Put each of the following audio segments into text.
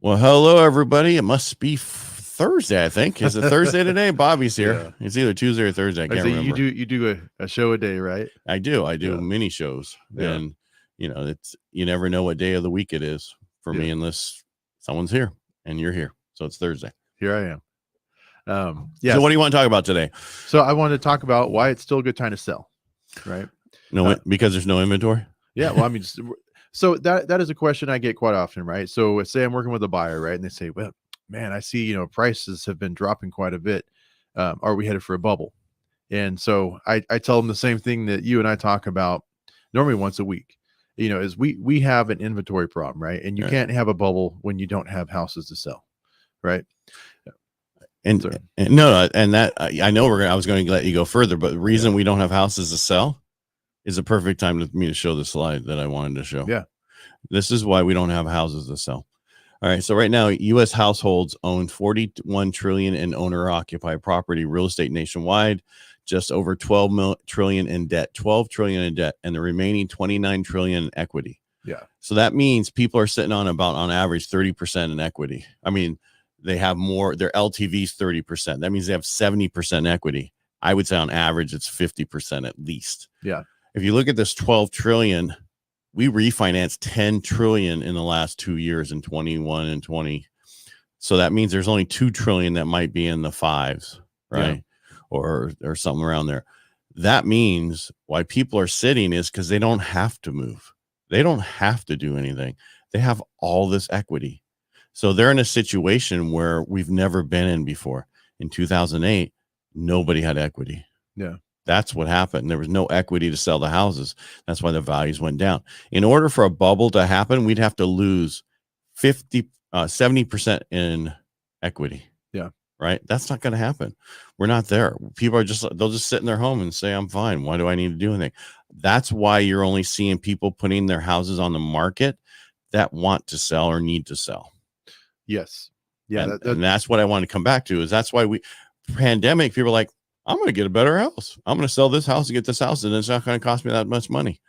Well, hello, everybody. It must be Thursday, I think. Is it Thursday today? Bobby's here. Yeah. It's either Tuesday or Thursday. I can't remember. You do a show a day, right? I do mini shows. Yeah. And, you never know what day of the week it is for me unless someone's here and you're here. So it's Thursday. Here I am. So what do you want to talk about today? So I wanted to talk about why it's still a good time to sell, right? Because there's no inventory? Yeah, well, I mean, so that is a question I get quite often, right? So say I'm working with a buyer, right? And they say, well, man, I see, prices have been dropping quite a bit. Are we headed for a bubble? And so I tell them the same thing that you and I talk about normally once a week, is we have an inventory problem, right? And you can't have a bubble when you don't have houses to sell, right? And that I know I was going to let you go further, but the reason we don't have houses to sell is a perfect time for me to show the slide that I wanted to show. Yeah. This is why we don't have houses to sell. All right. So right now, U.S. households own 41 trillion in owner-occupied property, real estate nationwide, just over 12 trillion in debt, and the remaining 29 trillion in equity. Yeah. So that means people are sitting on average 30% in equity. I mean, they have more, their LTV is 30%. That means they have 70% equity. I would say on average, it's 50% at least. Yeah. If you look at this 12 trillion, we refinanced 10 trillion in the last 2 years in 21 and 20. So that means there's only 2 trillion that might be in the fives, right? Yeah. Or something around there. That means why people are sitting is because they don't have to move. They don't have to do anything. They have all this equity. So they're in a situation where we've never been in before. In 2008, nobody had equity. Yeah. That's what happened. There was no equity to sell the houses. That's why the values went down. In order for a bubble to happen, we'd have to lose 70% in equity. Yeah. Right. That's not going to happen. We're not there. People they'll just sit in their home and say, I'm fine. Why do I need to do anything? That's why you're only seeing people putting their houses on the market that want to sell or need to sell. Yes. Yeah. And that's what I want to come back to is that's why pandemic, people are like, I'm going to get a better house. I'm going to sell this house and get this house. And it's not going to cost me that much money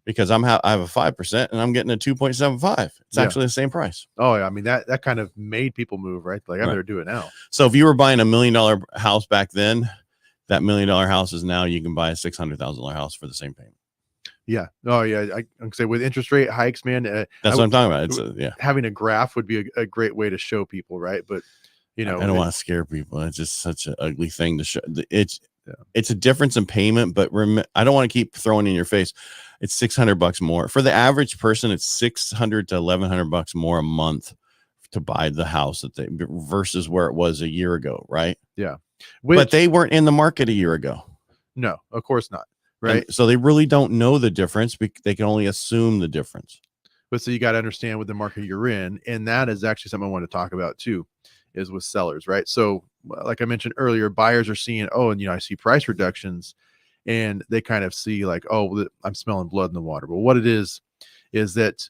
because I have a 5% and I'm getting a 2.75. It's actually the same price. Oh, yeah. I mean, that kind of made people move, right? Like I better do it now. So if you were buying $1 million house back then, that $1 million house is now you can buy a $600,000 house for the same payment. Yeah. Oh, yeah. I can say with interest rate hikes, man. That's what I'm talking about. Having a graph would be a great way to show people, right? But I don't want to scare people. It's just such an ugly thing to show. It's a difference in payment, but I don't want to keep throwing in your face. It's $600 more for the average person. It's $600 to $1,100 more a month to buy the house versus where it was a year ago, right? Yeah, but they weren't in the market a year ago. No, of course not. Right. And so they really don't know the difference. They can only assume the difference. But so you got to understand what the market you're in, and that is actually something I want to talk about too. Is with sellers, right? So like I mentioned earlier, buyers are seeing, and I see price reductions and they kind of see like, I'm smelling blood in the water. But what it is that,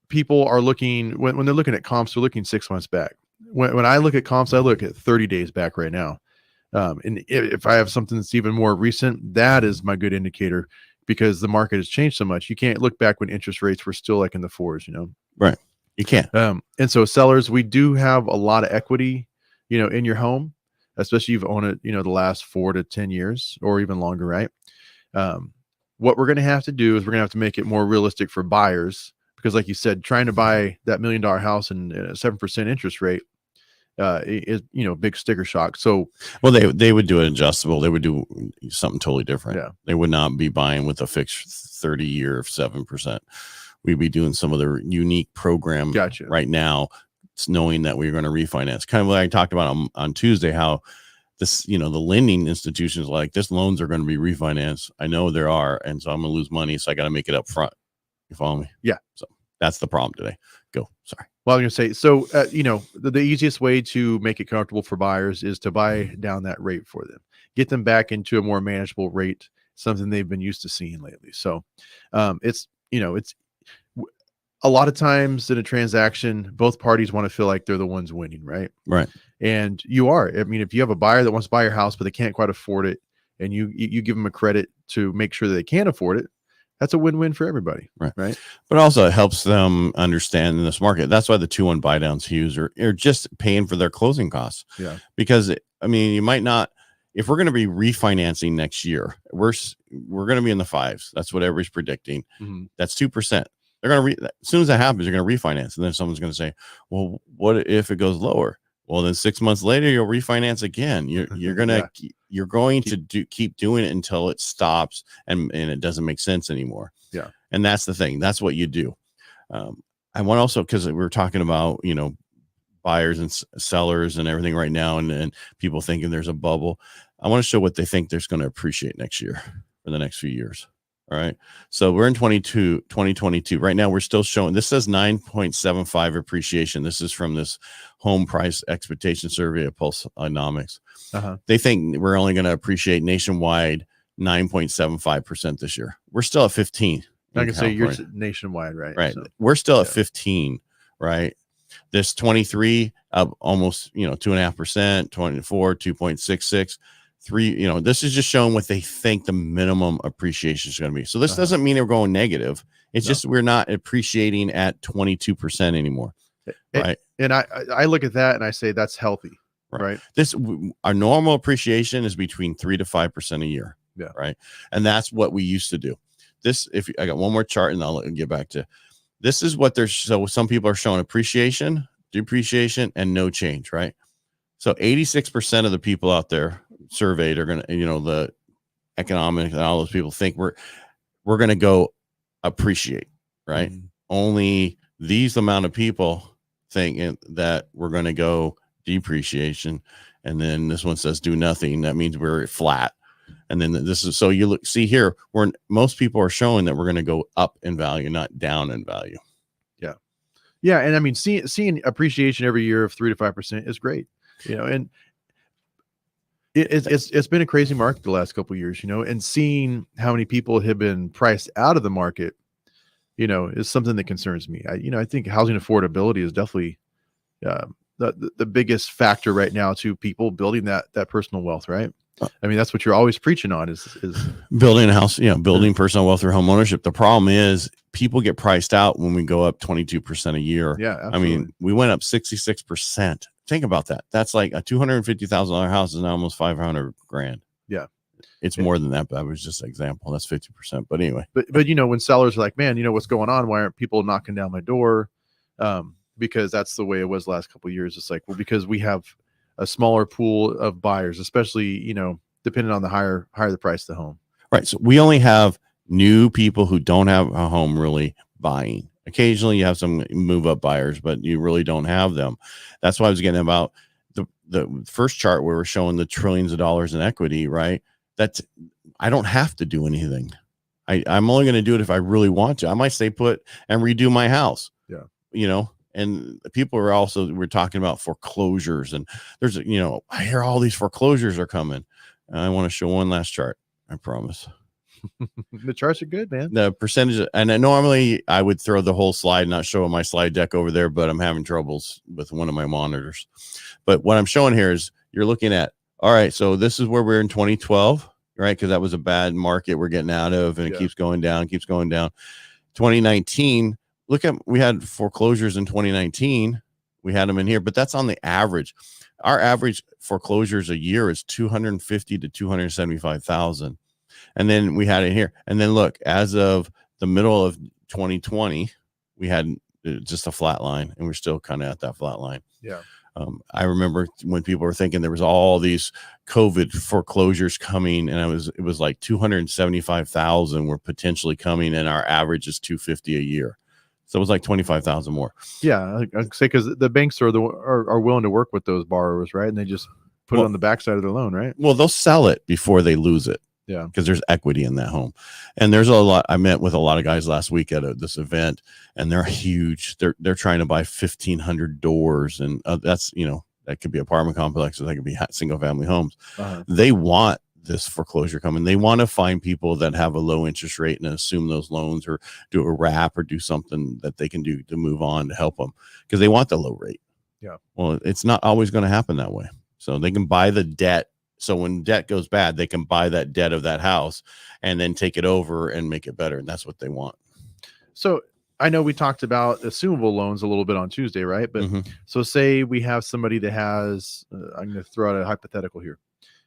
people are looking, when they're looking at comps, they're looking 6 months back. When I look at comps, I look at 30 days back right now. And if I have something that's even more recent, that is my good indicator because the market has changed so much. You can't look back when interest rates were still like in the 4s, Right. You can't. And so sellers, we do have a lot of equity, in your home, especially if you've owned it, the last 4 to 10 years or even longer, right? What we're going to have to do is we're going to have to make it more realistic for buyers because like you said, trying to buy that $1 million house and a 7% interest rate is, big sticker shock. So, well, they would do an adjustable. They would do something totally different. Yeah. They would not be buying with a fixed 30-year 7%. We'd be doing some of the unique program right now, knowing that we're going to refinance. Kind of like I talked about on Tuesday, how this, the lending institutions like this loans are going to be refinanced. I know there are. And so I'm going to lose money. So I got to make it up front. You follow me? Yeah. So that's the problem today. Go. Sorry. Well, I'm going to say, so, the easiest way to make it comfortable for buyers is to buy down that rate for them, get them back into a more manageable rate, something they've been used to seeing lately. So it's a lot of times in a transaction, both parties want to feel like they're the ones winning, right? Right. And you are. I mean, if you have a buyer that wants to buy your house, but they can't quite afford it, and you give them a credit to make sure that they can afford it, that's a win-win for everybody. Right. But also it helps them understand in this market. That's why the 2-1 buy downs huge, or just paying for their closing costs. Yeah. Because you might not, if we're going to be refinancing next year, we're going to be in the 5s. That's what everybody's predicting. Mm-hmm. That's 2%. They're going to as soon as that happens, you're going to refinance, and then someone's going to say, well, what if it goes lower? Well, then 6 months later, you'll refinance again. You're going to keep doing it until it stops and it doesn't make sense anymore. Yeah. And that's the thing. That's what you do. I want also, because we were talking about, buyers and sellers and everything right now, and people thinking there's a bubble. I want to show what they think there's going to appreciate next year for the next few years. All right. So we're in 2022. Right now, we're still showing, this says 9.75 appreciation. This is from this home price expectation survey of Pulseonomics. They think we're only going to appreciate nationwide 9.75% this year. We're still at 15. I can say you're nationwide, right? Right. So, we're still at 15, right? This 23 up almost, 2.5%, 24, 2.66. 3, this is just showing what they think the minimum appreciation is going to be. So this doesn't mean we're going negative. It's just we're not appreciating at 22% anymore. Right. And I look at that and I say that's healthy. Right. Our normal appreciation is between 3 to 5% a year. Yeah. Right. And that's what we used to do. I got one more chart and I'll get back to, this is what so some people are showing appreciation, depreciation, and no change. Right. So 86% of the people out there surveyed are going to, the economic and all those people think we're going to go appreciate, right? Mm-hmm. Only these amount of people think that we're going to go depreciation. And then this one says do nothing. That means we're flat. And then this is, so you see here, most people are showing that we're going to go up in value, not down in value. Yeah. Yeah. And seeing appreciation every year of 3 to 5% is great, and it's been a crazy market the last couple of years, and seeing how many people have been priced out of the market, is something that concerns me. I think housing affordability is definitely the biggest factor right now to people building that personal wealth, right? That's what you're always preaching on is building a house, building personal wealth through home ownership. The problem is people get priced out when we go up 22% a year. Yeah, absolutely. We went up 66%. Think about that. That's like a $250,000 house is now almost $500,000. Yeah. It's more than that, but that was just an example. That's 50%. But anyway, but when sellers are like, man, what's going on? Why aren't people knocking down my door? Because that's the way it was the last couple of years. It's like, well, because we have a smaller pool of buyers, especially, depending on the higher the price of the home. Right. So we only have new people who don't have a home really buying. Occasionally you have some move up buyers, but you really don't have them. That's why I was getting about the first chart where we're showing the trillions of dollars in equity, right? I don't have to do anything. I'm only going to do it if I really want to. I might stay put and redo my house. Yeah. And people we're talking about foreclosures, and there's, I hear all these foreclosures are coming. I want to show one last chart. I promise. The charts are good, man. The percentage, and normally I would throw the whole slide, not show my slide deck over there, but I'm having troubles with one of my monitors. But what I'm showing here is you're looking at, all right, so this is where we're in 2012, right? Because that was a bad market we're getting out of, and it keeps going down. 2019, we had foreclosures in 2019. We had them in here, but that's on the average. Our average foreclosures a year is 250 to 275,000. And then we had it here. And then look, as of the middle of 2020, we had just a flat line, and we're still kind of at that flat line. Yeah. I remember when people were thinking there was all these COVID foreclosures coming, and it was like 275,000 were potentially coming, and our average is 250 a year. So it was like 25,000 more. Yeah, I'd say because the banks are willing to work with those borrowers, right? And they just put it on the backside of their loan, right? Well, they'll sell it before they lose it. Yeah, because there's equity in that home. And there's a lot. I met with a lot of guys last week at this event, and they're huge. They're trying to buy 1,500 doors, and that's that could be apartment complexes, that could be single family homes. They want this foreclosure coming. They want to find people that have a low interest rate and assume those loans, or do a wrap, or do something that they can do to move on to help them, because they want the low rate. Yeah. Well, it's not always going to happen that way. So they can buy the debt So when debt goes bad, they can buy that debt of that house and then take it over and make it better. And that's what they want. So I know we talked about assumable loans a little bit on Tuesday, right? But so say we have somebody that has, I'm going to throw out a hypothetical here.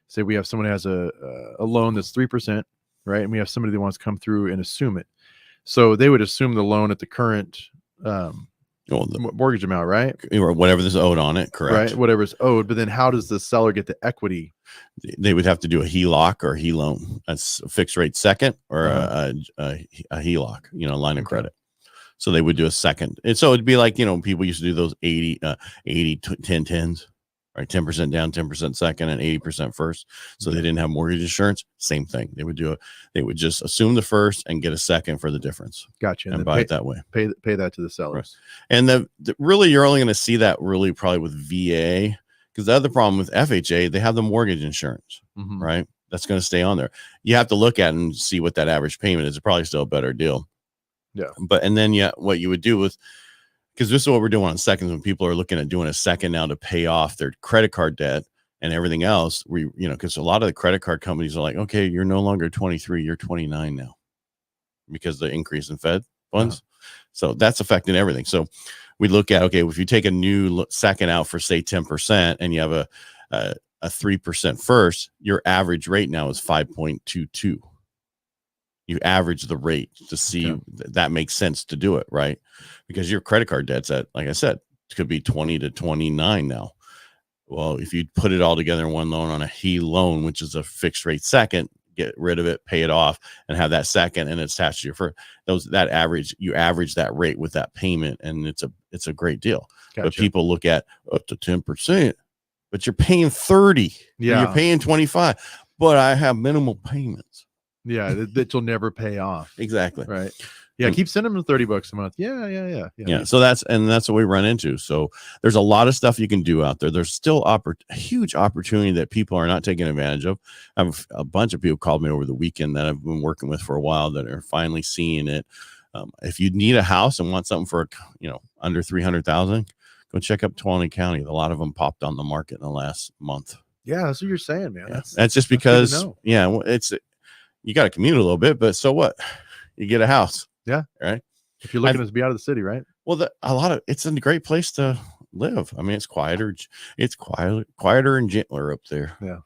Say we have someone who has a loan that's 3%, right? And we have somebody that wants to come through and assume it. So they would assume the loan at the current mortgage amount, right? Or whatever is owed on it, correct? Right, whatever's owed. But then how does the seller get the equity? They would have to do a HELOC or a HELoan. That's a fixed rate second or a HELOC, line of credit. So they would do a second. And so it'd be like, people used to do those 80, 10, 10s, right? 10% down, 10% second, and 80% first. So they didn't have mortgage insurance. Same thing. They would just assume the first and get a second for the difference. Gotcha. And buy it that way. Pay that to the sellers. Right. And really, you're only going to see that really probably with VA, because the other problem with FHA, they have the mortgage insurance, right? That's going to stay on there. You have to look at it and see what that average payment is. It's probably still a better deal. Yeah. And then what you would do with, because this is what we're doing on seconds when people are looking at doing a second now to pay off their credit card debt and everything else. Because a lot of the credit card companies are like, okay, you're no longer 23, you're 29 now because the increase in Fed funds. So that's affecting everything. So we look at, okay, if you take a new second out for say 10% and you have a 3% first, your average rate now is 5.22. You average the rate to see that makes sense to do it, right? Because your credit card debt's at, like I said, it could be 20 to 29 now. Well, if you put it all together in one loan on a HELoan, which is a fixed rate second, get rid of it, pay it off, and have that second, and it's attached to your first. You average that rate with that payment, and it's a great deal. Gotcha. But people look at up to 10%, but you're paying 30. Yeah, you're paying 25, but I have minimal payments. Yeah, that you'll never pay off. Exactly. Right. Yeah, keep sending them $30 a month. Yeah. So that's what we run into. So there's a lot of stuff you can do out there. There's still a huge opportunity that people are not taking advantage of. I have a bunch of people called me over the weekend that I've been working with for a while that are finally seeing it. If you need a house and want something for under $300,000, go check up Tuolumne County. A lot of them popped on the market in the last month. Yeah, that's what you're saying, man. Yeah. That's just because you got to commute a little bit, but so what? You get a house. Yeah. Right. If you're looking to be out of the city, right? Well, it's a great place to live. I mean, it's quieter. It's quieter and gentler up there. Yeah.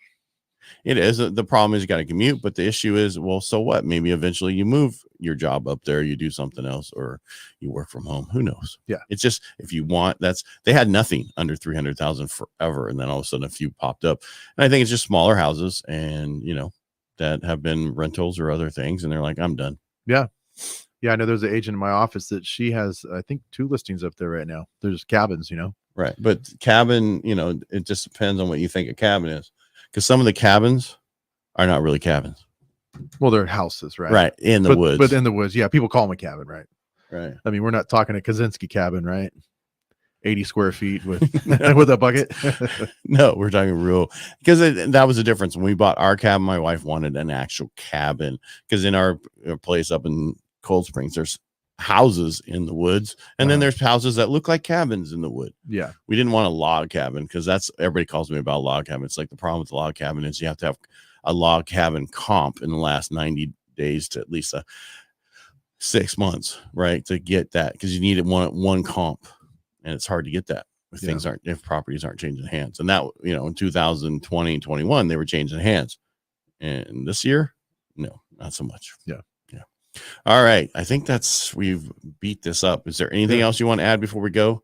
It is. The problem is you got to commute, but the issue is, well, so what? Maybe eventually you move your job up there, you do something else, or you work from home. Who knows? Yeah. It's just, if you want, they had nothing under 300,000 forever. And then all of a sudden a few popped up. And I think it's just smaller houses and, that have been rentals or other things. And they're like, I'm done. Yeah. Yeah. I know there's an agent in my office that she has, I think, 2 listings up there right now. There's cabins, Right. But cabin, it just depends on what you think a cabin is. Because some of the cabins are not really cabins. Well, they're houses, right? Right. In the woods. But in the woods. Yeah. People call them a cabin, right? Right. I mean, we're not talking a Kaczynski cabin, right? 80 square feet with with a bucket. No, we're talking real, because that was the difference. When we bought our cabin, my wife wanted an actual cabin, because in our place up in Cold Springs, there's houses in the woods, and then there's houses that look like cabins in the wood. Yeah, we didn't want a log cabin, because everybody calls me about log cabin. It's like the problem with the log cabin is you have to have a log cabin comp in the last 90 days to at least 6 months, right, to get that, because you need one comp. And it's hard to get that if properties aren't changing hands. And that, in 2020 and 21, they were changing hands. And this year, no, not so much. Yeah. All right. I think we've beat this up. Is there anything else you want to add before we go?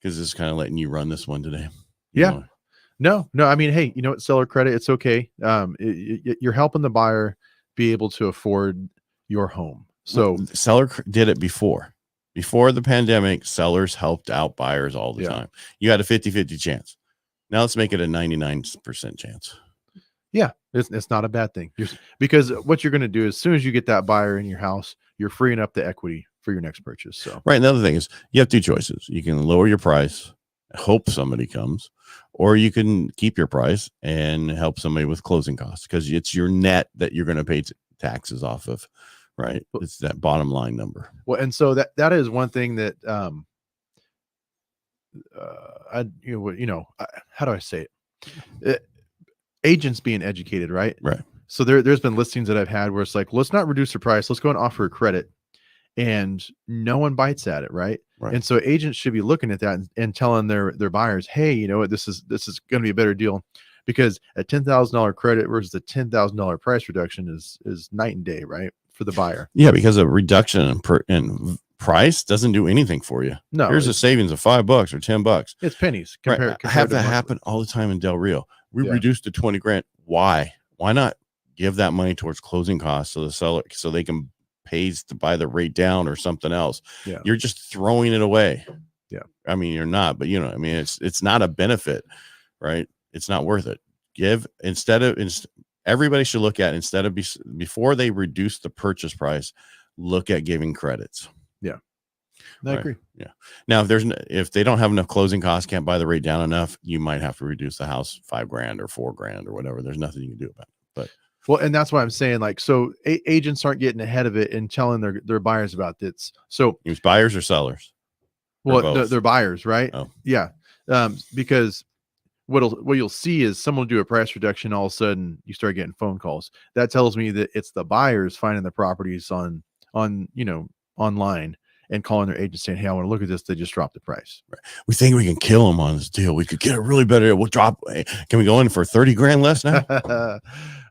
Because this is kind of letting you run this one today. No. I mean, hey, seller credit, it's okay. You're helping the buyer be able to afford your home. So seller did it before. Before the pandemic, sellers helped out buyers all the time. You had a 50-50 chance. Now let's make it a 99% chance. Yeah, it's not a bad thing. Because what you're going to do, as soon as you get that buyer in your house, you're freeing up the equity for your next purchase. So right. Another thing is you have 2 choices. You can lower your price, hope somebody comes, or you can keep your price and help somebody with closing costs, because it's your net that you're going to pay taxes off of. Right. It's that bottom line number. Well, and so that is one thing that, how do I say it? agents being educated, right? Right. So there's been listings that I've had where it's like, let's not reduce the price. Let's go and offer a credit. And no one bites at it, right? Right. And so agents should be looking at that and telling their buyers, hey, you know what, this is going to be a better deal, because a $10,000 credit versus a $10,000 price reduction is night and day, right, for the buyer. Yeah, because a reduction in price doesn't do anything for you. No, here's a savings of $5 or $10. It's pennies. Right. I have that happen all the time in Del Rio. We reduced to 20 grand. Why not give that money towards closing costs so the seller, so they can pays to buy the rate down or something else? Yeah. You're just throwing it away. Yeah. I mean, you're not, but I mean, it's not a benefit, right? It's not worth it. Everybody should look at, instead of before they reduce the purchase price, look at giving credits. Yeah. I agree. Yeah. Now, if they don't have enough closing costs, can't buy the rate down enough, you might have to reduce the house $5 grand or $4 grand or whatever. There's nothing you can do about it. But well, and that's why I'm saying, like, so agents aren't getting ahead of it and telling their buyers about this. So use buyers or sellers? Well, they're buyers, right? Oh. Yeah. Because what you'll see is someone will do a price reduction. All of a sudden you start getting phone calls. That tells me that it's the buyers finding the properties on online and calling their agent saying, hey, I want to look at this. They just dropped the price. Right. We think we can kill them on this deal. We could get a really better deal. We'll drop. Can we go in for 30 grand less now?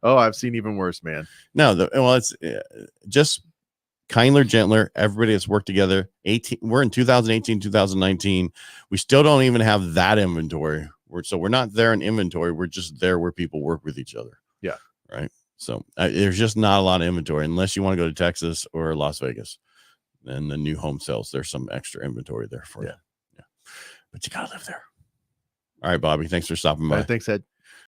Oh, I've seen even worse, man. No, it's just kinder, gentler. Everybody has worked together. We're in 2018, 2019. We still don't even have that inventory. We're not there in inventory. We're just there where people work with each other. Yeah. Right. So there's just not a lot of inventory unless you want to go to Texas or Las Vegas. And the new home sales, there's some extra inventory there for you. Yeah. But you gotta live there. All right, Bobby. Thanks for stopping by. Thanks, Ed.